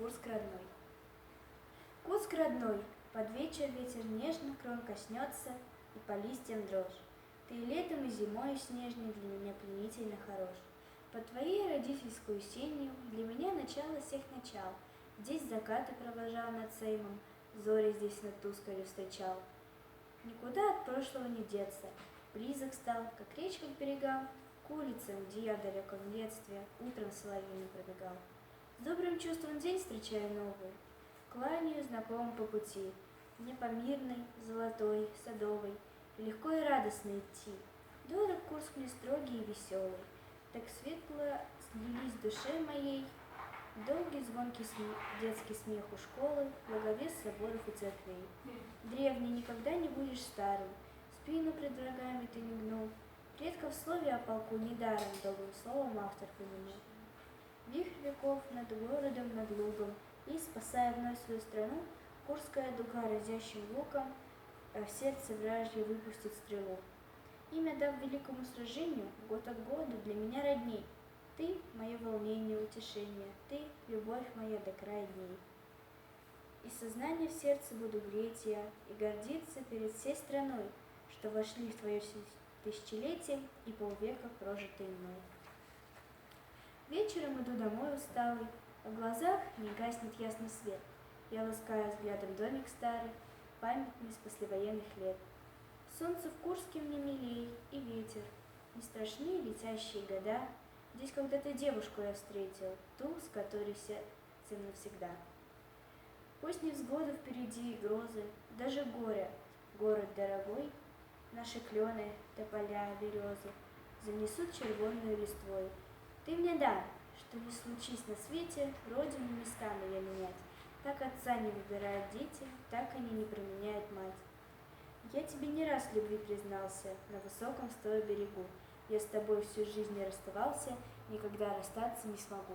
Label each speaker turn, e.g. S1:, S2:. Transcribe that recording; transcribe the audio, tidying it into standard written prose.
S1: Курск родной. Курск родной, под вечер ветер нежно крон коснется, и по листьям дрожь. Ты и летом, и зимой снежный для меня пленительно хорош. Под твоей родительскую сенью для меня начало всех начал. Здесь закаты провожал над Сеймом, зори здесь над Тускарью встречал. Никуда от прошлого не деться, близок стал, как речка к берегам, к улицам, где я в далеком детстве утром соловьиным пробегал. С добрым чувством день встречаю новый, кланяю знакомым по пути. Мне по мирной, золотой, садовой легко и радостно идти. Дорог Курск мне строгий и веселый, так светло слились в душе моей долгий звонкий детский смех у школы, благовест соборов и церквей. Древний, никогда не будешь старым, спину пред врагами ты не гнул, предков в слове о полку недаром добрым словом автор помянул. Вихрь веков над городом, над лугом, и, спасая вновь свою страну, Курская дуга разящим луком, а в сердце вражье выпустит стрелу. Имя дав великому сражению, год от года для меня родней. Ты — мое волнение, утешение, ты — любовь моя до края дней. И сознание в сердце буду греть я, и гордиться перед всей страной, что вошли в твое тысячелетие и полвека прожитые мной. Вечером иду домой усталый, а в глазах не гаснет ясный свет. Я ласкаю взглядом домик старый, памятный с послевоенных лет. Солнце в Курске мне милей, и ветер, не страшны летящие года. Здесь когда-то девушку я встретил, ту, с которой сердцем навсегда. Пусть невзгоды впереди и грозы, даже горе, город дорогой, наши клены, тополя, березы занесут червонную листвой. Ты мне дай, что не случись на свете, родину не стану я менять. Так отца не выбирают дети, так они не променяют мать. Я тебе не раз в любви признался на высоком стоя берегу. Я с тобой всю жизнь не расставался, никогда расстаться не смогу.